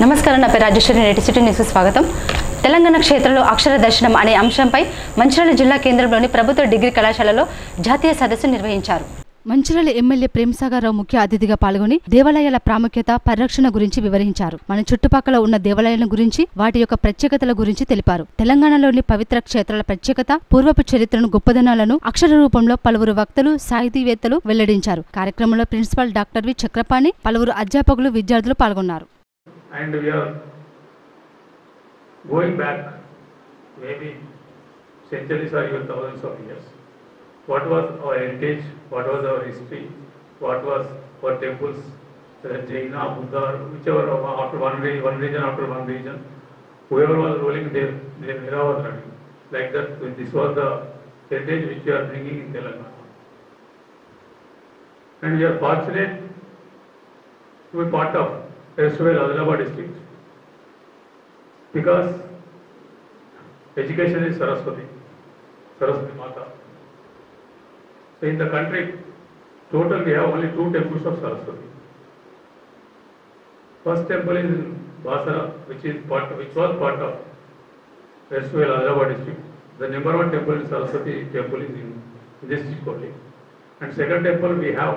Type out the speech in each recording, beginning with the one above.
నమస్కారం, నా పేరు రాజేశ్వరి. నేటి సిటీ న్యూస్కి స్వాగతం. తెలంగాణ క్షేత్రంలో అక్షర దర్శనం అనే అంశంపై మంచిర్యాల జిల్లా కేంద్రంలోని ప్రభుత్వ డిగ్రీ కళాశాలలో జాతీయ సదస్సు నిర్వహించారు. మంచిర్యాల ఎమ్మెల్యే ప్రేమసాగరరావు ముఖ్య అతిథిగా పాల్గొని దేవాలయాల ప్రాముఖ్యత, పరిరక్షణ గురించి వివరించారు. మన చుట్టుపక్కల ఉన్న దేవాలయాల గురించి, వాటి యొక్క ప్రత్యేకతల గురించి తెలిపారు. తెలంగాణలోని పవిత్ర క్షేత్రాల ప్రత్యేకత, పూర్వపు చరిత్రను, గొప్పదనాలను అక్షర రూపంలో పలువురు వక్తలు, సాహితీవేత్తలు వెల్లడించారు. కార్యక్రమంలో ప్రిన్సిపాల్ డాక్టర్ వి చక్రపాణి, పలువురు అధ్యాపకులు, విద్యార్థులు పాల్గొన్నారు. And we are going back maybe centuries or even thousands of years. What was our heritage? What was our history? What was our temples? Jaina, Buddha, whichever after one region after one region, whoever was ruling their era was running. Like that, this was the heritage which we are bringing in Telangana. And we are fortunate to be part of Erstwhile Adilabad district, because education is Saraswati Mata. So in the country, total we have only 2 temples of Saraswati. First temple is in Basara, which was part of Erstwhile Adilabad district. The number 1 temple in Saraswati temple is in this district only. And second temple we have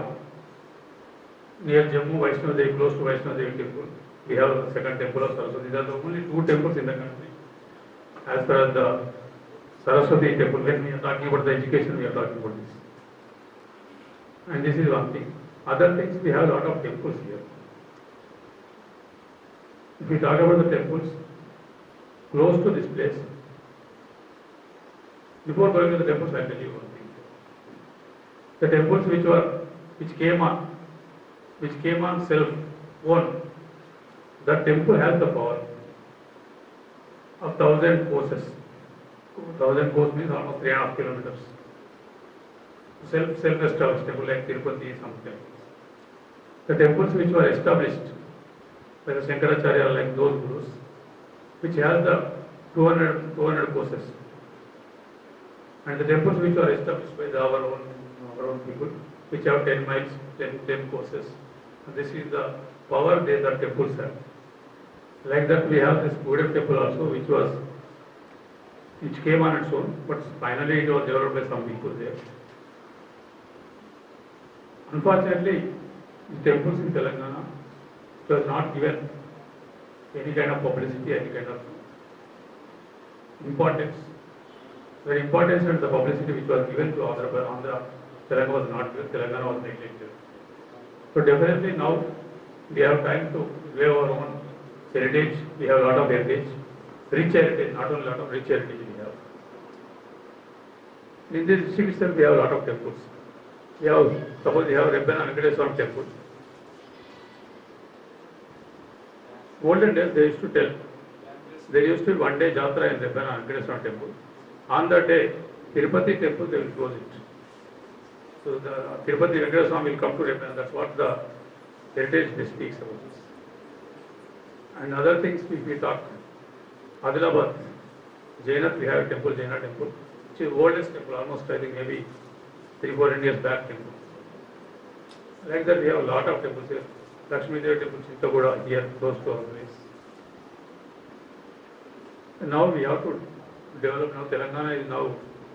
near Jammu, Vaishno Devi, close to Vaishno Devi temple. We have the second temple of Saraswati. These are the only 2 temples in the country. As far as the Saraswati temple, when we are talking about the education, we are talking about this. And this is one thing. Other things, we have a lot of temples here. If we talk about the temples close to this place, before going to the temples, I will tell you one thing. The temples which came on self-own, that temple has the power of 1,000 courses. 1,000 courses means almost 3.5 kilometers. Self-established temple like Tirupati, some temples. The temples which were established by the Shankaracharya, like those gurus, which has the 200 courses. And the temples which were established by our own people, which have 10 miles, 10 courses. And this is the power the temples have. Like that, we have this Buddha temple also, which came on its own, but finally it was developed by some people there. Unfortunately, the temples in Telangana was not given any kind of publicity, any kind of importance. The importance and the publicity which was given to Andhra, Telangana was not given. Telangana was neglected. So definitely now we have time to live our own heritage. We have a lot of heritage, rich heritage, not only a lot of rich heritage we have. In this district itself we have a lot of temples. Suppose we have Rebbana Venkateswaram temple. Olden days they used to tell, there used to be one day Jatra in Rebbana Venkateswaram temple. On that day, Tirupati temple they will close it. So the Tirupati Venkateswara Swami will come to Rebbana. That's what the heritage speaks about this. And other things if we talk, Adilabad, Jaina, we have a temple, Jaina temple, which is the oldest temple, almost I think maybe 300-400 years back temple. Like that we have a lot of temples here. Lakshmi Devi temple, Chittagoda here, close to our place. And now we have to develop, now Telangana is now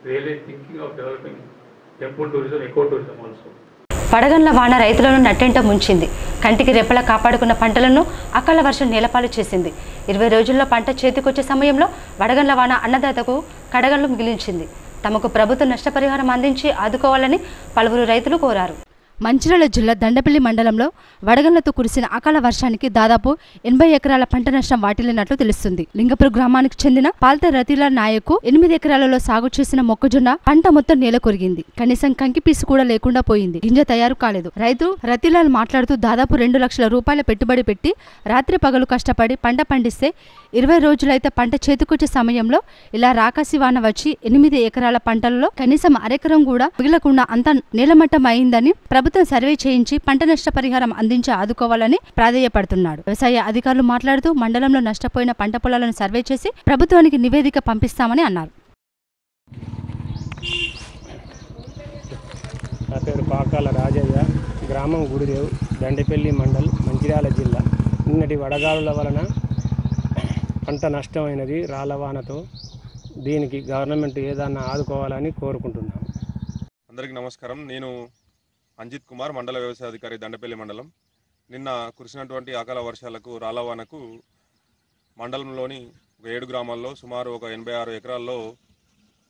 really thinking of developing temple tourism, ecotourism also. పడగండ్ల వాన రైతులను నట్టెంట ముంచింది. కంటికి రెప్పలా కాపాడుకున్న పంటలను అకాల వర్షం నేలపాలు చేసింది. 20 రోజుల్లో పంట చేతికొచ్చే సమయంలో వడగండ్ల వాన అన్నదాతకు కడగండ్లు మిగిలించింది. తమకు ప్రభుత్వం నష్టపరిహారం అందించి ఆదుకోవాలని పలువురు రైతులు కోరారు. మంచిర్యాల జిల్లా దండపల్లి మండలంలో వడగండ్లతో కురిసిన అకాల వర్షానికి దాదాపు 80 ఎకరాల పంట నష్టం వాటిల్లినట్లు తెలుస్తుంది. లింగపూర్ గ్రామానికి చెందిన పాల్త రతీలా నాయకు 8 ఎకరాలలో సాగు చేసిన మొక్కజొన్న పంట మొత్తం నేల కొరిగింది. కనీసం కంకి పీసు కూడా లేకుండా పోయింది. గింజ తయారు కాలేదు. రైతు రతీలాల్ మాట్లాడుతూ దాదాపు 2 లక్షల రూపాయల పెట్టుబడి పెట్టి రాత్రి పగలు కష్టపడి పంట పండిస్తే 20 రోజులైతే పంట చేతికొచ్చే సమయంలో ఇలా రాకాసి వాన వచ్చి 8 ఎకరాల పంటలలో కనీసం అరెకరం కూడా మిగలకుండా అంతా నేలమట్టం అయిందని ప్రభుత్వం సర్వే చేయించి పంట నష్ట పరిహారం అందించి ఆదుకోవాలని ప్రాధేయపడుతున్నాడు. వ్యవసాయ అధికారులు మాట్లాడుతూ మండలంలో నష్టపోయిన పంట పొలాలను సర్వే చేసి ప్రభుత్వానికి నివేదిక పంపిస్తామని అన్నారు. నా పేరు పాకాల రాజయ్య, గ్రామం గుడిదేవ్, దండపల్లి మండల్, మంచిర్యాల జిల్లా. నిన్నటి వడగాలుల వలన పంట నష్టమైనది రాళ్ళవానతో. దీనికి గవర్నమెంట్ ఏదన్నా ఆదుకోవాలని కోరుకుంటున్నాం. అందరికీ నమస్కారం. నేను అంజిత్ కుమార్, మండల వ్యవసాయ అధికారి, దండపల్లి మండలం. నిన్న కురిసినటువంటి అకాల వర్షాలకు రాళ్ళవానకు మండలంలోని 7 గ్రామాల్లో సుమారు 86 ఎకరాల్లో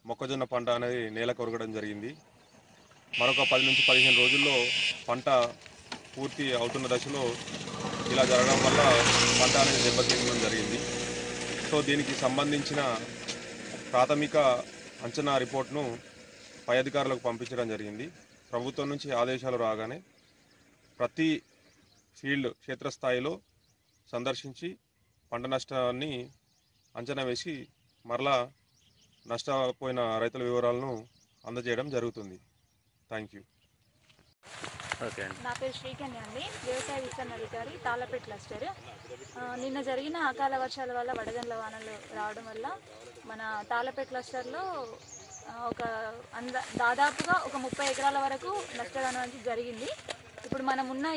మొక్కజొన్న పంట అనేది నేల కొరగడం జరిగింది. మరొక 10 నుంచి 15 రోజుల్లో పంట పూర్తి అవుతున్న దశలో ఇలా జరగడం వల్ల పంట అనేది దెబ్బతినడం జరిగింది. సో దీనికి సంబంధించిన ప్రాథమిక అంచనా రిపోర్ట్ను పై అధికారులకు పంపించడం జరిగింది. ప్రభుత్వం నుంచి ఆదేశాలు రాగానే ప్రతి ఫీల్డ్ క్షేత్రస్థాయిలో సందర్శించి పంట నష్టాన్ని అంచనా వేసి మరలా నష్టపోయిన రైతుల వివరాలను అందజేయడం జరుగుతుంది. Thank you. నా పేరు శ్రీకన్య అండి, వ్యవసాయ విస్తరణ అధికారి, తాళ్ళపేట క్లస్టర్. నిన్న జరిగిన అకాల వర్షాల వల్ల వడగండ్ల వానలు రావడం వల్ల మన తాళ్ళపేట క్లస్టర్లో దాదాపుగా ఒక 30 ఎకరాల వరకు నష్టం జరిగింది. ఇప్పుడు మనం ఉన్న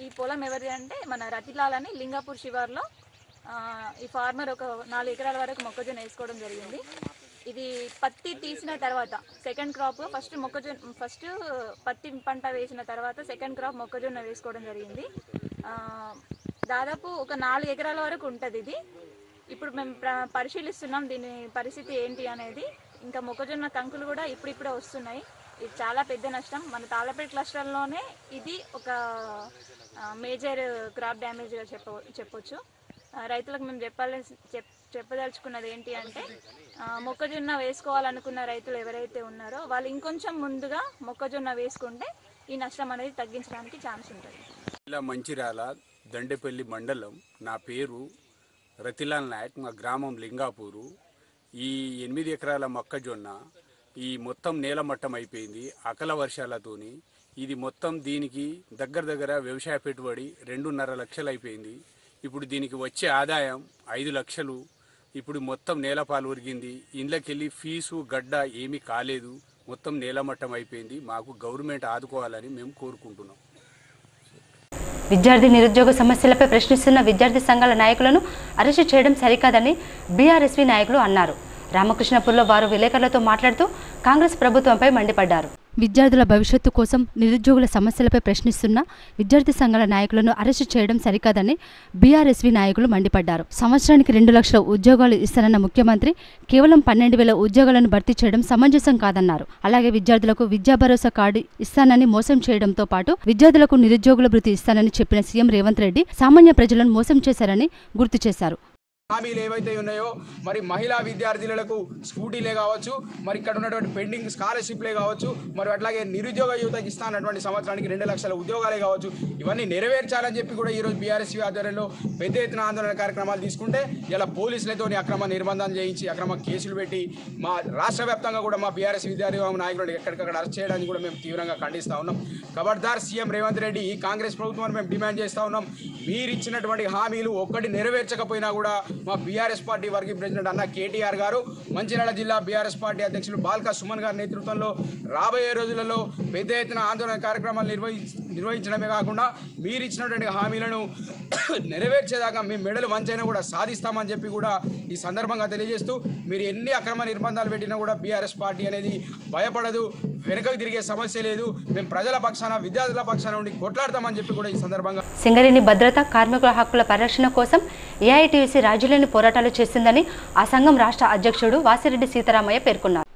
ఈ పొలం ఎవరిది అంటే మన రతిలాల్ అని లింగాపూర్ శివార్లో ఈ ఫార్మర్ ఒక 4 ఎకరాల వరకు మొక్కజొన్న వేసుకోవడం జరిగింది. ఇది పత్తి తీసిన తర్వాత సెకండ్ క్రాప్, ఫస్ట్ పత్తి పంట వేసిన తర్వాత సెకండ్ క్రాప్ మొక్కజొన్న వేసుకోవడం జరిగింది. దాదాపు ఒక 4 ఎకరాల వరకు ఉంటుంది ఇది. ఇప్పుడు మేము పరిశీలిస్తున్నాం దీని పరిస్థితి ఏంటి అనేది. ఇంకా మొక్కజొన్న కంకులు కూడా ఇప్పుడిప్పుడే వస్తున్నాయి. ఇది చాలా పెద్ద నష్టం. మన తాళ్ళపేట క్లస్టర్లోనే ఇది ఒక మేజర్ క్రాప్ డ్యామేజ్గా చెప్పొచ్చు. రైతులకు మేము చెప్పదలుచుకున్నది ఏంటి అంటే, మొక్కజొన్న వేసుకోవాలనుకున్న రైతులు ఎవరైతే ఉన్నారో వాళ్ళు ఇంకొంచెం ముందుగా మొక్కజొన్న వేసుకుంటే ఈ నష్టం అనేది తగ్గించడానికి ఛాన్స్ ఉంటుంది. ఇలా మంచిర్యాల దండపల్లి మండలం. నా పేరు రతిలాల్ నాయక్, మా గ్రామం లింగాపూరు. ఈ 8 ఎకరాల మొక్కజొన్న ఈ మొత్తం నేలమట్టం అయిపోయింది అకాల వర్షాలతోని. ఇది మొత్తం దీనికి దగ్గర వ్యవసాయ పెట్టుబడి 2.5 లక్షలు అయిపోయింది. ఇప్పుడు దీనికి వచ్చే ఆదాయం 5 లక్షలు. ఇప్పుడు మొత్తం నేలపాలు ఉరిగింది. ఇండ్లకెళ్ళి ఫీజు గడ్డ ఏమీ కాలేదు. మొత్తం నేలమట్టం అయిపోయింది. మాకు గవర్నమెంట్ ఆదుకోవాలని మేము కోరుకుంటున్నాం. విద్యార్థి నిరుద్యోగ సమస్యలపై ప్రశ్నిస్తున్న విద్యార్థి సంఘాల నాయకులను అరెస్టు చేయడం సరికాదని బీఆర్ఎస్వీ నాయకులు అన్నారు. రామకృష్ణపూర్లో వారు విలేకరులతో మాట్లాడుతూ కాంగ్రెస్ ప్రభుత్వంపై మండిపడ్డారు. విద్యార్థుల భవిష్యత్తు కోసం నిరుద్యోగుల సమస్యలపై ప్రశ్నిస్తున్న విద్యార్థి సంఘాల నాయకులను అరెస్టు చేయడం సరికాదని బీఆర్ఎస్వీ నాయకులు మండిపడ్డారు. సంవత్సరానికి 2 లక్షల ఉద్యోగాలు ఇస్తానన్న ముఖ్యమంత్రి కేవలం 12,000 ఉద్యోగాలను భర్తీ చేయడం సమంజసం కాదన్నారు. అలాగే విద్యార్థులకు విద్యా భరోసా కార్డు ఇస్తానని మోసం చేయడంతో పాటు విద్యార్థులకు నిరుద్యోగుల భృతి ఇస్తానని చెప్పిన సీఎం రేవంత్ రెడ్డి సామాన్య ప్రజలను మోసం చేశారని గుర్తు చేశారు. హామీలు ఏవైతే ఉన్నాయో మరి మహిళా విద్యార్థులకు స్కూటీలే కావచ్చు, మరి ఇక్కడ ఉన్నటువంటి పెండింగ్ స్కాలర్షిప్లే కావచ్చు, మరి అట్లాగే నిరుద్యోగ యువతకి ఇస్తానటువంటి సంవత్సరానికి 2 లక్షల ఉద్యోగాలే కావచ్చు, ఇవన్నీ నెరవేర్చాలని చెప్పి కూడా ఈరోజు బీఆర్ఎస్వీ ఆధ్వర్యంలో పెద్ద ఎత్తున ఆందోళన కార్యక్రమాలు తీసుకుంటే ఇలా పోలీసులతో అక్రమ నిర్బంధం చేయించి అక్రమ కేసులు పెట్టి మా రాష్ట్ర వ్యాప్తంగా కూడా మా బీఆర్ఎస్ విద్యార్థి నాయకులను ఎక్కడికక్కడ అరెస్ట్ చేయడానికి కూడా మేము తీవ్రంగా ఖండిస్తూ ఉన్నాం. ఖబర్దార్ సీఎం రేవంత్ రెడ్డి, ఈ కాంగ్రెస్ ప్రభుత్వాన్ని మేము డిమాండ్ చేస్తూ ఉన్నాం. మీరు ఇచ్చినటువంటి హామీలు ఒక్కటి నెరవేర్చకపోయినా కూడా మా బీఆర్ఎస్ పార్టీ వర్కింగ్ ప్రెసిడెంట్ అన్న కేటీఆర్ గారు, మంచిర్యాల జిల్లా బీఆర్ఎస్ పార్టీ అధ్యక్షులు బాల్కా సుమన్ గారి నేతృత్వంలో రాబోయే రోజులలో పెద్ద ఎత్తున ఆందోళన కార్యక్రమాలు నిర్వహించడమే కాకుండా మీరు ఇచ్చినటువంటి హామీలను నెరవేర్చేదాకా మీ మెడలు వంచైనా కూడా సాధిస్తామని చెప్పి కూడా ఈ సందర్భంగా తెలియజేస్తూ, మీరు ఎన్ని అక్రమ నిర్బంధాలు పెట్టినా కూడా బీఆర్ఎస్ పార్టీ అనేది భయపడదు, వెనుకకు తిరిగే సమస్య లేదు. మేము ప్రజల పక్షాన, విద్యార్థుల పక్షాన ఉండి కొట్లాడతామని చెప్పి కూడా ఈ సందర్భంగా సింగరేణి భద్రత, కార్మికుల హక్కుల పరిరక్షణ కోసం ఏఐటీయూసీ రాజీలేని పోరాటాలు చేస్తుందని ఆ సంఘం రాష్ట్ర అధ్యక్షుడు వాసిరెడ్డి సీతారామయ్య పేర్కొన్నారు.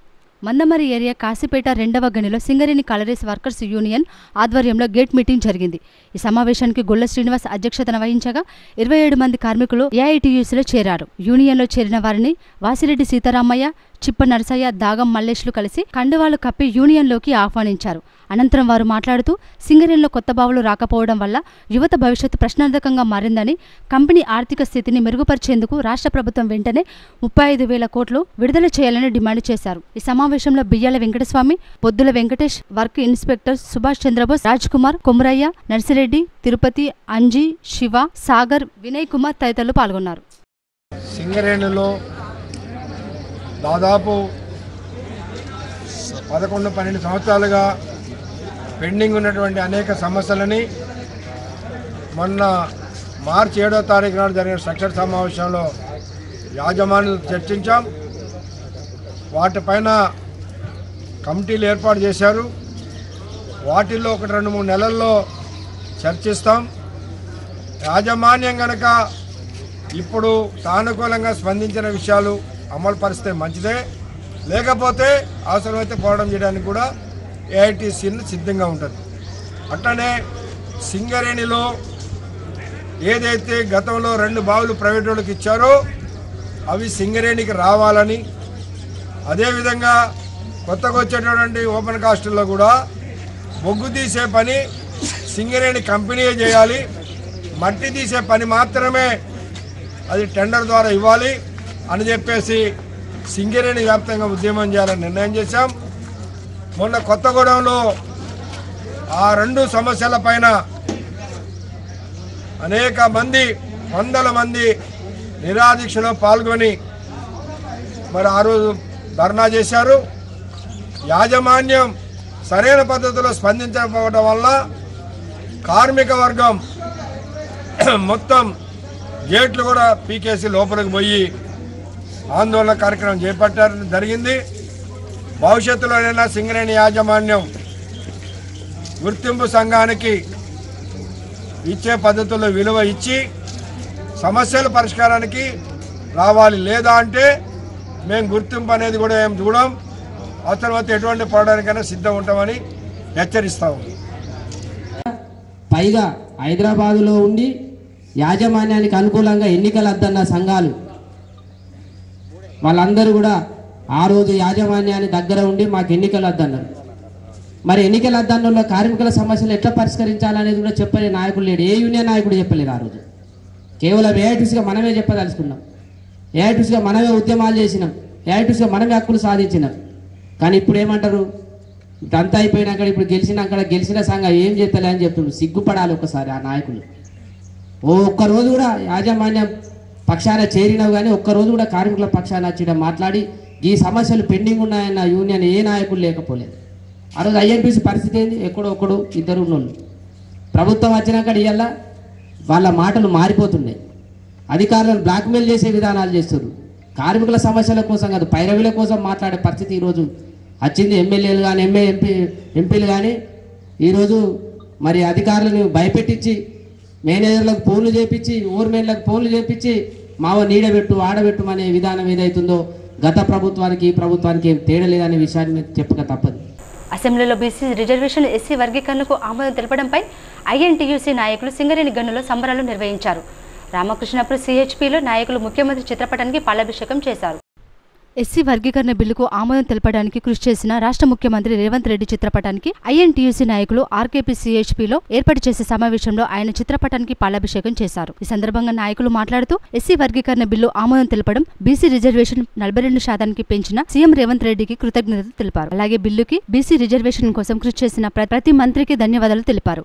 మందమరి ఏరియా కాశీపేట 2వ గనిలో సింగరేణి కాలరీస్ వర్కర్స్ యూనియన్ ఆధ్వర్యంలో గేట్ మీటింగ్ జరిగింది. ఈ సమావేశానికి గొల్ల శ్రీనివాస్ అధ్యక్షతన వహించగా 27 మంది కార్మికులు ఏఐటీయూసీలో చేరారు. యూనియన్లో చేరిన వారిని వాసిరెడ్డి సీతారామయ్య, చిప్ప నరసయ్య, దాగం మల్లేష్లు కలిసి కండువాలు కప్పి యూనియన్లోకి ఆహ్వానించారు. అనంతరం వారు మాట్లాడుతూ సింగరేణిలో కొత్త బావులు రాకపోవడం వల్ల యువత భవిష్యత్తు ప్రశ్నార్థకంగా మారిందని, కంపెనీ ఆర్థిక స్థితిని మెరుగుపరిచేందుకు రాష్ట్ర ప్రభుత్వం వెంటనే 35,000 కోట్లు విడుదల చేయాలని డిమాండ్ చేశారు. ఈ సమావేశంలో బియ్యాల వెంకటస్వామి, పొద్దుల వెంకటేష్, వర్క్ ఇన్స్పెక్టర్ సుభాష్ చంద్రబోస్, రాజ్ కుమార్, కొమరయ్య, నర్సిరెడ్డి, తిరుపతి, అంజీ, శివ, సాగర్, వినయ్ కుమార్ తదితరులు పాల్గొన్నారు. సింగరేణిలో దాదాపు 11-12 సంవత్సరాలుగా పెండింగ్ ఉన్నటువంటి అనేక సమస్యలని మొన్న మార్చి 7వ తారీఖు నాడు జరిగిన స్ట్రక్చర్ సమావేశంలో యాజమాన్యులతో చర్చించాం. వాటిపైన కమిటీలు ఏర్పాటు చేశారు. వాటిల్లో 1-2-3 నెలల్లో చర్చిస్తాం. యాజమాన్యం కనుక ఇప్పుడు సానుకూలంగా స్పందించిన విషయాలు అమలు పరిస్తే మంచిదే, లేకపోతే అవసరమైతే పోరాటం చేయడానికి కూడా ఏఐటీసీ సిద్ధంగా ఉంటుంది. అట్లనే సింగరేణిలో ఏదైతే గతంలో 2 బావులు ప్రైవేట్ వాళ్ళకి ఇచ్చారో అవి సింగరేణికి రావాలని, అదేవిధంగా కొత్తగా వచ్చేటటువంటి ఓపెన్ కాస్టుల్లో కూడా బొగ్గు తీసే పని సింగరేణి కంపెనీయే చేయాలి, మట్టి తీసే పని మాత్రమే అది టెండర్ ద్వారా ఇవ్వాలి అని చెప్పేసి సింగరేణి వ్యాప్తంగా ఉద్యమం చేయాలని నిర్ణయం చేశాం. మొన్న కొత్తగూడెంలో ఆ 2 సమస్యల పైన అనేక మంది, వందల మంది నిరాదీక్షలో పాల్గొని మరి ఆ రోజు ధర్నా చేశారు. యాజమాన్యం సరైన పద్ధతిలో స్పందించకపోవడం వల్ల కార్మిక వర్గం మొత్తం గేట్లు కూడా పీకేసి లోపలికి పోయి ఆందోళన కార్యక్రమం చేపట్టడం జరిగింది. భవిష్యత్తులోనైనా సింగరేణి యాజమాన్యం గుర్తింపు సంఘానికి ఇచ్చే పద్ధతుల్లో విలువ ఇచ్చి సమస్యల పరిష్కారానికి రావాలి. లేదా అంటే మేము గుర్తింపు అనేది కూడా ఏం చూడం, అవసరమైతే ఎటువంటి పోవడానికైనా సిద్ధం ఉంటామని హెచ్చరిస్తాము. పైగా హైదరాబాదులో ఉండి యాజమాన్యానికి అనుకూలంగా ఎన్నికలు వద్దన్న సంఘాలు వాళ్ళందరూ కూడా ఆ రోజు యాజమాన్యాన్ని దగ్గర ఉండి మాకు ఎన్నికలు వద్దన్నారు. మరి ఎన్నికల వద్దన్నలో కార్మికుల సమస్యలు ఎట్లా పరిష్కరించాలనేది కూడా చెప్పలే నాయకుడు లేడు, ఏ యూనియన్ నాయకుడు చెప్పలేదు ఆ రోజు. కేవలం ఏఐటీసీగా మనమే చెప్పదలుచుకున్నాం, ఏఐటీసీగా మనమే ఉద్యమాలు చేసినాం, ఏఐటీసీగా మనమే హక్కులు సాధించినాం. కానీ ఇప్పుడు ఏమంటారు, ఇదంతా అయిపోయినాక ఇప్పుడు గెలిచిన సంఘం ఏం చేస్తలే అని చెప్తున్నారు. సిగ్గుపడాలి ఒకసారి ఆ నాయకులు. ఒక్కరోజు కూడా యాజమాన్యం పక్షాన చేరినవు కానీ ఒక్కరోజు కూడా కార్మికుల పక్షాన వచ్చి మాట్లాడి ఈ సమస్యలు పెండింగ్ ఉన్నాయన్న యూనియన్ ఏ నాయకులు లేకపోలేదు. ఆ రోజు ఐఎన్టీసీ పరిస్థితి ఏంది, ఎక్కడో ఒకడు 2 ఉన్నోళ్ళు. ప్రభుత్వం వచ్చినాక ఇవాళ వాళ్ళ మాటలు మారిపోతున్నాయి. అధికారులను బ్లాక్మెయిల్ చేసే విధానాలు చేస్తారు. కార్మికుల సమస్యల కోసం కాదు, పైరవీల కోసం మాట్లాడే పరిస్థితి ఈరోజు వచ్చింది. ఎమ్మెల్యేలు కానీ ఎంపీలు కానీ ఈరోజు మరి అధికారులను భయపెట్టించి మేనేజర్లకు ఫోన్లు చేపించి, ఓవర్మెన్లకు ఫోన్లు చేపించి మావ నీడబెట్టు ఆడబెట్టుమనే విధానం ఏదైతుందో గత ప్రభుత్వానికి ఈ ప్రభుత్వానికి ఏం తేడా లేదనే విషయాన్ని చెప్పక తప్పదు. అసెంబ్లీలో బీసీ రిజర్వేషన్ ఎస్సీ వర్గీకరణకు ఆమోదం తెలపడంపై ఐఎన్టీయూసీ నాయకులు సింగరేణి గనులో సంబరాలు నిర్వహించారు. రామకృష్ణాపూర్ సిహెచ్పిలో నాయకులు ముఖ్యమంత్రి చిత్రపటానికి పాలాభిషేకం చేశారు. ఎస్సీ వర్గీకరణ బిల్లుకు ఆమోదం తెలపడానికి కృషి చేసిన రాష్ట్ర ముఖ్యమంత్రి రేవంత్ రెడ్డి చిత్రపటానికి ఐఎన్టీయూసీ నాయకులు ఆర్కేపీ సిహెచ్పిలో ఏర్పాటు చేసే సమావేశంలో ఆయన చిత్రపటానికి పాలాభిషేకం చేశారు. ఈ సందర్భంగా నాయకులు మాట్లాడుతూ ఎస్సీ వర్గీకరణ బిల్లు ఆమోదం తెలపడం, బీసీ రిజర్వేషన్ 42% పెంచిన సీఎం రేవంత్ రెడ్డికి కృతజ్ఞతలు తెలిపారు. అలాగే బిల్లుకి బీసీ రిజర్వేషన్ కోసం కృషి చేసిన ప్రతి మంత్రికి ధన్యవాదాలు తెలిపారు.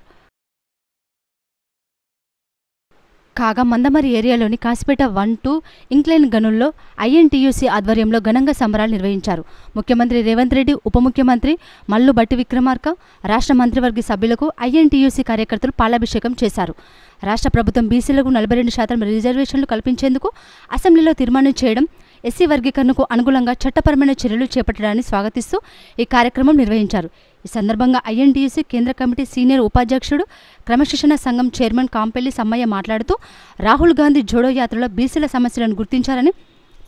కాగా మందమరి ఏరియాలోని కాసిపేట 1-2 ఇంక్లైన్ గనుల్లో ఐఎన్టీయూసీ ఆధ్వర్యంలో ఘనంగా సంబరాలు నిర్వహించారు. ముఖ్యమంత్రి రేవంత్ రెడ్డి, ఉప ముఖ్యమంత్రి మల్లు భట్టి విక్రమార్క, రాష్ట్ర మంత్రివర్గ సభ్యులకు ఐఎన్టీయూసీ కార్యకర్తలు పాలాభిషేకం చేశారు. రాష్ట్ర ప్రభుత్వం బీసీలకు 42% రిజర్వేషన్లు కల్పించేందుకు అసెంబ్లీలో తీర్మానం చేయడం, ఎస్సీ వర్గీకరణకు అనుగుణంగా చట్టపరమైన చర్యలు చేపట్టడాన్ని స్వాగతిస్తూ ఈ కార్యక్రమం నిర్వహించారు. ఈ సందర్భంగా ఐఎన్టీయూసీ కేంద్ర కమిటీ సీనియర్ ఉపాధ్యక్షుడు, క్రమశిక్షణ సంఘం చైర్మన్ కాంపెల్లి సమ్మయ్య మాట్లాడుతూ రాహుల్ గాంధీ జోడో యాత్రలో బీసీల సమస్యలను గుర్తించారని,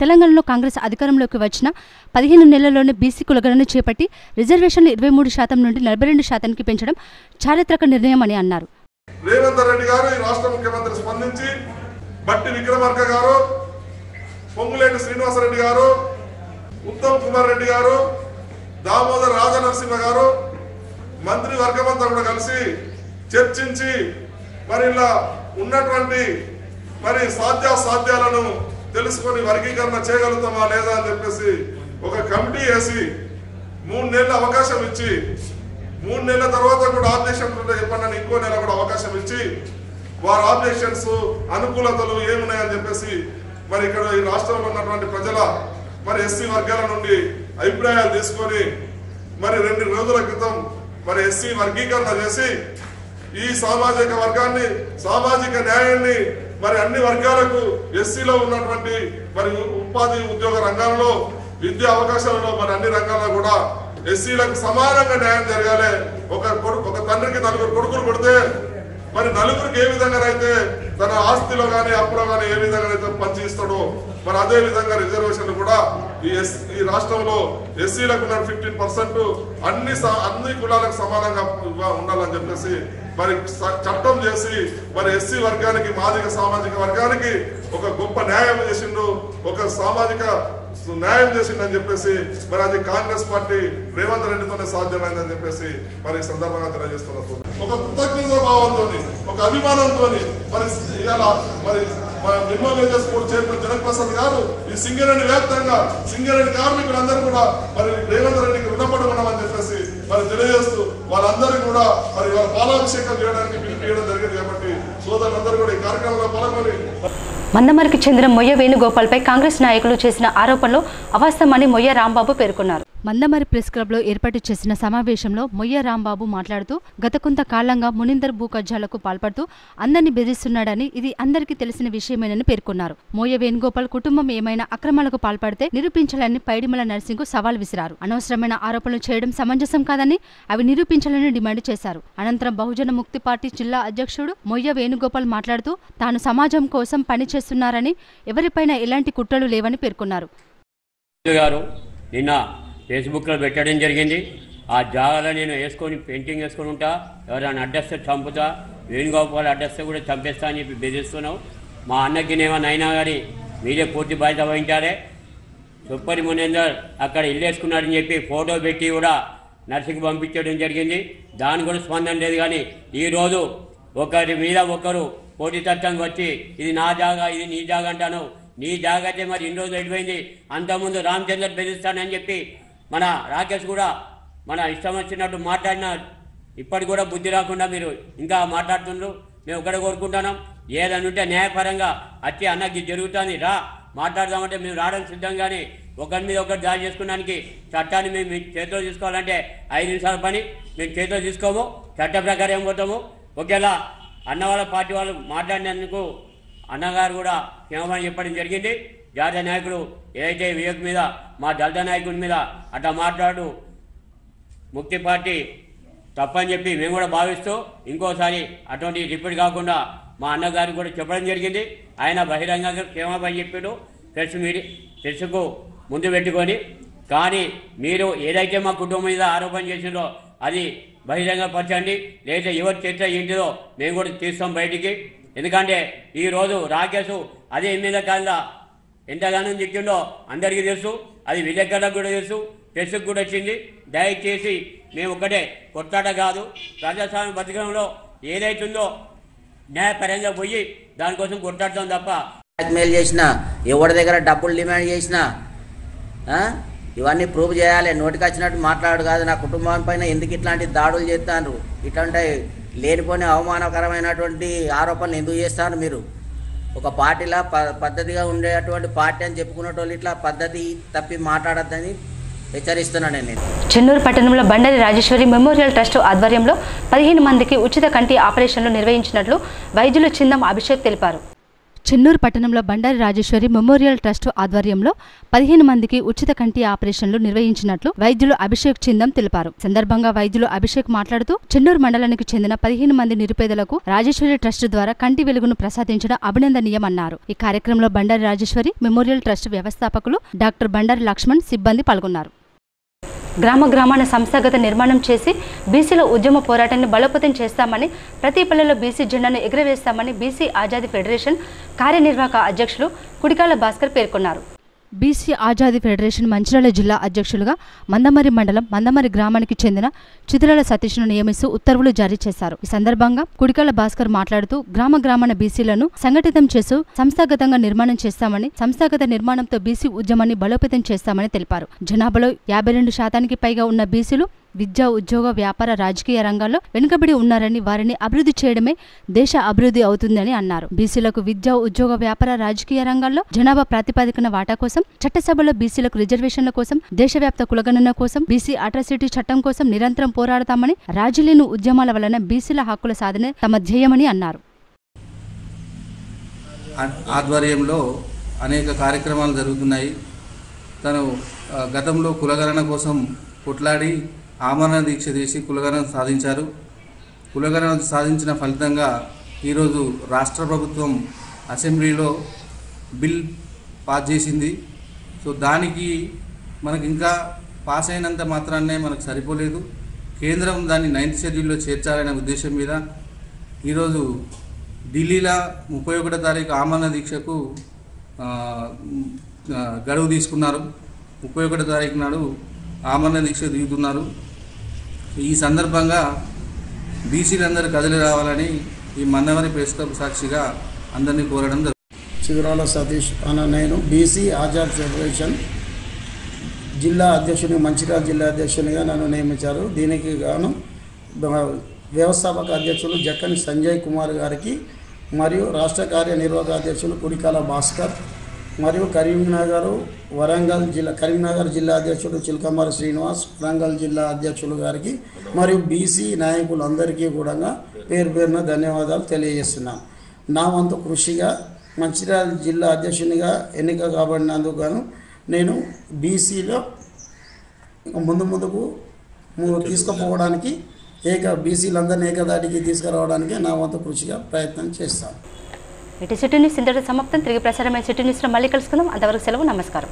తెలంగాణలో కాంగ్రెస్ అధికారంలోకి వచ్చిన 15 నెలల్లోనే బీసీ కులగణన చేపట్టి రిజర్వేషన్లు 23% నుండి 42%కి పెంచడం చారిత్రక నిర్ణయం అని అన్నారు. రేవంత్ రెడ్డి గారు ఈ రాష్ట్ర ముఖ్యమంత్రి స్పందించి బట్టి విక్రమార్క గారు, పొంగులేటి శ్రీనివాసరెడ్డి గారు, ఉత్తమ్ కుమార్ రెడ్డి గారు, దామోదర్ రాజనరసింహ గారు మంత్రి వర్గమంతా కూడా కలిసి చర్చించి మరి ఇలా ఉన్నటువంటి మరి సాధ్యాలను తెలుసుకొని వర్గీకరణ చేయగలుగుతామా లేదా అని చెప్పేసి ఒక కమిటీ వేసి 3 నెలల అవకాశం ఇచ్చి 3 నెలల తర్వాత కూడా ఆబ్జెక్షన్స్ ఉంటే చెప్పండి, ఇంకో నెల కూడా అవకాశం ఇచ్చి వారి ఆబ్జెక్షన్స్ అనుకూలతలు ఏమున్నాయని చెప్పేసి మరి ఇక్కడ ఈ రాష్ట్రంలో ఉన్నటువంటి ప్రజల మరి ఎస్సీ వర్గాల నుండి అభిప్రాయాలు తీసుకొని మరి 2 రోజుల క్రితం మరి ఎస్సీ వర్గీకరణ చేసి ఈ సామాజిక వర్గాన్ని, సామాజిక న్యాయాన్ని మరి అన్ని వర్గాలకు ఎస్సీలో ఉన్నటువంటి మరి ఉపాధి ఉద్యోగ రంగాల్లో విద్యా అవకాశాలలో మరి అన్ని రంగాల్లో కూడా ఎస్సీలకు సమానంగా న్యాయం జరగాలి. ఒక తండ్రికి 4 కొడుకులు పుడితే మరి నలుగురికి ఏ విధంగా అయితే తన ఆస్తిలో కానీ అప్పులో కానీ ఏ విధంగా అయితే పంచి ఇస్తాడో మరి అదే విధంగా రిజర్వేషన్లు కూడా ఈ రాష్ట్రంలో ఎస్సీలకు 15% అన్ని కులాలకు సమానంగా ఉండాలని చెప్పేసి మరి చట్టం చేసి మరి ఎస్సీ వర్గానికి మాదిగ సామాజిక వర్గానికి ఒక గొప్ప న్యాయం చేసిండు, ఒక సామాజిక న్యాయం చేసిందని చెప్పేసి మరి అది కాంగ్రెస్ పార్టీ రేవంత్ రెడ్డితోనే సాధ్యమైందని చెప్పేసి మరి ఈ సందర్భంగా తెలియజేస్తున్నారు. ఒక కృతజ్ఞత భావంతో ఒక అభిమానంతో మరి ఇవాళ మరి minimum wages board chairman Jana Prasad గారు ఈ సింగరేణి వ్యాప్తంగా సింగరేణి కార్మికులందరూ కూడా మరి రేవంత్ రెడ్డికి రుణపడి ఉన్నామని చెప్పేసి మరి తెలియజేస్తూ వాళ్ళందరూ కూడా మరి వాళ్ళ పాలాభిషేకం చేయడానికి పిలిపియడం జరిగింది. కాబట్టి సోదరులందరూ కూడా ఈ కార్యక్రమంలో పాల్గొని మందమరికి చెందిన మొయ్య వేణుగోపాల్పై కాంగ్రెస్ నాయకులు చేసిన ఆరోపణలు అవాస్తవమని మొయ్య రాంబాబు పేర్కొన్నారు. మందమరి ప్రెస్ క్లబ్లో ఏర్పాటు చేసిన సమావేశంలో మొయ్య రాంబాబు మాట్లాడుతూ గత కొంతకాలంగా మునిందర్ భూ కబ్జాలకు పాల్పడుతూ అందరినీ బెదిరిస్తున్నాడని ఇది అందరికీ తెలిసిన విషయమేనని పేర్కొన్నారు. మొయ్య వేణుగోపాల్ కుటుంబం ఏమైనా అక్రమాలకు పాల్పడితే నిరూపించాలని పైడిమల నర్సింగ్కు సవాల్ విసిరారు. అనవసరమైన ఆరోపణలు చేయడం సమంజసం కాదని అవి నిరూపించాలని డిమాండ్ చేశారు. అనంతరం బహుజన ముక్తి పార్టీ జిల్లా అధ్యక్షుడు మొయ్య వేణుగోపాల్ మాట్లాడుతూ తాను సమాజం కోసం పనిచేస్తున్నారని ఎవరిపైన ఎలాంటి కుట్రలు లేవని పేర్కొన్నారు. ఫేస్బుక్లో పెట్టడం జరిగింది. ఆ జాగాలో నేను వేసుకొని పెయింటింగ్ వేసుకొని ఉంటా, ఎవరైనా అడ్డస్తే చంపుతా, వేణుగోపాల్ అడ్డస్తే కూడా చంపేస్తా అని చెప్పి బెదిరిస్తున్నావు. మా అన్నకి ఏమైనా అయినా కానీ మీరే పూర్తి బాధ్యత వహించారే. సుప్పరి మునేందర్ అక్కడ ఇల్లు వేసుకున్నాడని చెప్పి ఫోటో పెట్టి కూడా నర్సింగ్కి పంపించడం జరిగింది. దాని కూడా స్పందన లేదు. కానీ ఈరోజు ఒకరి మీద ఒకరు పోటీతత్వంగా వచ్చి ఇది నా జాగా ఇది నీ జాగా అంటాను. నీ జాగా అయితే మరి ఇన్ని రోజులు వెళ్ళిపోయింది. అంతకుముందు రామచంద్ర బెదిరిస్తానని చెప్పి మన రాకేష్ కూడా మన ఇష్టం వచ్చినట్టు మాట్లాడినా ఇప్పటికి కూడా బుద్ధి రాకుండా మీరు ఇంకా మాట్లాడుతుండ్రు. మేము ఒకటే కోరుకుంటున్నాం, ఏదైనా ఉంటే న్యాయపరంగా వచ్చి అన్నకి జరుగుతుంది రా మాట్లాడదామంటే మేము రావడం సిద్ధంగానే ఒకరి మీద ఒకరు దాడి చేసుకోవడానికి చట్టాన్ని మేము చేతిలో తీసుకోవాలంటే 5 నిమిషాల పని మేము చేతిలో తీసుకోము. చట్ట ప్రకారం ఏం పోతాము. ఒకేలా అన్న వాళ్ళ పార్టీ వాళ్ళు మాట్లాడినందుకు అన్నగారు కూడా క్షమాపణ చెప్పడం జరిగింది. జాతీయ నాయకుడు ఏదైతే వివేక్ మీద మా దళిత నాయకుడి మీద అట్లా మాట్లాడు ముక్తి పార్టీ తప్పని చెప్పి మేము కూడా భావిస్తూ ఇంకోసారి అటువంటి రిపీట్ కాకుండా మా అన్నగారికి కూడా చెప్పడం జరిగింది. ఆయన బహిరంగంగా క్షమాపణ చెప్పాడు ప్రెస్కు ముందు పెట్టుకొని. కానీ మీరు ఏదైతే మా కుటుంబం మీద ఆరోపణ చేసిందో అది బహిరంగ పరచండి, లేదా ఎవరి చర్చ ఏంటిదో మేము కూడా తీస్తాం బయటికి. ఎందుకంటే ఈరోజు రాకేష్ అదే మీద కాదా ఎంతగానో తిట్టిండో అందరికీ తెలుసు, అది విలేకరులకు కూడా తెలుసు, ప్రెస్కు కూడా వచ్చింది. దయచేసి మేము ఒకటే కొట్లాట కాదు, ప్రజాస్వామ్య బతకంలో ఏదైతుందో న్యాయపరంగా పోయి దానికోసం కొట్లాడతాం తప్ప బ్లాక్మెయిల్ చేసినా ఎవరి దగ్గర డబ్బులు డిమాండ్ చేసినా ఇవన్నీ ప్రూవ్ చేయాలి. నోటికి వచ్చినట్టు మాట్లాడు కాదు. నా కుటుంబం పైన ఎందుకు ఇట్లాంటి దాడులు చేస్తారు, ఇట్లాంటి లేనిపోని అవమానకరమైనటువంటి ఆరోపణలు ఎందుకు చేస్తారు? మీరు ఒక పార్టీలా పద్ధతిగా ఉండేటువంటి పార్టీ అని చెప్పుకునేటోళ్ళు ఇట్లా పద్ధతి తప్పి మాట్లాడద్దని హెచ్చరిస్తున్నాను నేను. చెన్నూరు పట్టణంలో బండారి రాజేశ్వరి మెమోరియల్ ట్రస్ట్ ఆధ్వర్యంలో 15 మందికి ఉచిత కంటి ఆపరేషన్లు నిర్వహించినట్లు వైద్యులు చిందం అభిషేక్ తెలిపారు. చెన్నూరు పట్టణంలో బండారి రాజేశ్వరి మెమోరియల్ ట్రస్ట్ ఆధ్వర్యంలో 15 మందికి ఉచిత కంటి ఆపరేషన్లు నిర్వహించినట్లు వైద్యులు అభిషేక్ చిందం తెలిపారు. సందర్భంగా వైద్యులు అభిషేక్ మాట్లాడుతూ చెన్నూరు మండలానికి చెందిన 15 మంది నిరుపేదలకు రాజేశ్వరి ట్రస్ట్ ద్వారా కంటి వెలుగును ప్రసాదించడం అభినందనీయమన్నారు. ఈ కార్యక్రమంలో బండారి రాజేశ్వరి మెమోరియల్ ట్రస్ట్ వ్యవస్థాపకులు డాక్టర్ బండారి లక్ష్మణ్ సిబ్బంది పాల్గొన్నారు. గ్రామాన సంస్థాగత నిర్మాణం చేసి బీసీల ఉద్యమ పోరాటాన్ని బలోపేతం చేస్తామని, ప్రతి పల్లెలో బీసీ జెండాను ఎగురవేస్తామని బీసీ ఆజాదీ ఫెడరేషన్ కార్యనిర్వాహక అధ్యక్షులు కుడికాల భాస్కర్ పేర్కొన్నారు. బీసీ ఆజాదీ ఫెడరేషన్ మంచిర్యాల జిల్లా అధ్యక్షులుగా మందమరి మండలం మందమరి గ్రామానికి చెందిన చితురాల సతీష్ను నియమిస్తూ ఉత్తర్వులు జారీ చేశారు. ఈ సందర్భంగా కుడికాల భాస్కర్ మాట్లాడుతూ గ్రామాన బీసీలను సంఘటితం చేస్తూ సంస్థాగతంగా నిర్మాణం చేస్తామని, సంస్థాగత నిర్మాణంతో బీసీ ఉద్యమాన్ని బలోపేతం చేస్తామని తెలిపారు. జనాభాలో 52% పైగా ఉన్న బీసీలు విద్యా, ఉద్యోగ, వ్యాపార, రాజకీయ రంగాల్లో వెనుకబడి ఉన్నారని, వారిని అభివృద్ధి చేయడమే దేశ అభివృద్ధి అవుతుందని అన్నారు. బీసీలకు విద్యా, ఉద్యోగ, వ్యాపార, రాజకీయ రంగాల్లో జనాభా ప్రాతిపదికన వాటా కోసం, చట్టసభలో బీసీలకు రిజర్వేషన్ల కోసం, దేశవ్యాప్త కులగణన కోసం, బీసీ అట్రాసిటీ చట్టం కోసం నిరంతరం పోరాడతామని, రాజీలేని ఉద్యమాల వలన బీసీల హక్కుల సాధనే తమ ధ్యేయమని అన్నారు. ఆధ్వర్యంలో అనేక కార్యక్రమాలు జరుగుతున్నాయి. తను గతంలో కులగణన కోసం కొట్లాడి ఆమరణ దీక్ష చేసి కులగణన సాధించారు. కులగణన సాధించిన ఫలితంగా ఈరోజు రాష్ట్ర ప్రభుత్వం అసెంబ్లీలో బిల్ పాస్ చేసింది. సో దానికి మనకి ఇంకా పాస్ అయినంత మాత్రాన్నే మనకు సరిపోలేదు. కేంద్రం దాన్ని 9th షెడ్యూల్లో చేర్చాలనే ఉద్దేశం మీద ఈరోజు ఢిల్లీలో 31వ తారీఖు ఆమరణ దీక్షకు గడువు తీసుకున్నారు. 31వ తారీఖు నాడు ఆమరణ దీక్ష దిగుతున్నారు. ఈ సందర్భంగా బీసీలందరూ కదిలి రావాలని ఈ మన్నవరి ప్రెస్ క్లబ్ సాక్షిగా అందరినీ కోరడం జరుగుతుంది. చిగురాల సతీష్ అన్న నేను బీసీ ఆజాద్ ఫెడరేషన్ జిల్లా అధ్యక్షుని మంచిర్యాల జిల్లా అధ్యక్షునిగా నన్ను నియమించారు. దీనికి గాను వ్యవస్థాపక అధ్యక్షులు జక్కని సంజయ్ కుమార్ గారికి మరియు రాష్ట్ర కార్యనిర్వాహక అధ్యక్షులు కుడికాల భాస్కర్ మరియు కరీంనగర్ జిల్లా అధ్యక్షుడు చిల్కమరి శ్రీనివాస్, వరంగల్ జిల్లా అధ్యక్షులు గారికి మరియు బీసీ నాయకులందరికీ కూడా పేరు పేరున ధన్యవాదాలు తెలియజేస్తున్నాను. నా వంతు కృషిగా మంచిర్యాల జిల్లా అధ్యక్షునిగా ఎన్నిక కాబడినందుకు గాను నేను బీసీలో ముందుకు తీసుకుపోవడానికి బీసీలందరినీ ఏకదాటికి తీసుకురావడానికి నా వంతు కృషిగా ప్రయత్నం చేస్తాను. సిటీ న్యూస్ ఇంతటితో సమాప్తం. తిరిగి ప్రసారమైన సిటీ న్యూస్లో మళ్ళీ కలుసుకుందాం. అంతవరకు సెలవు. నమస్కారం.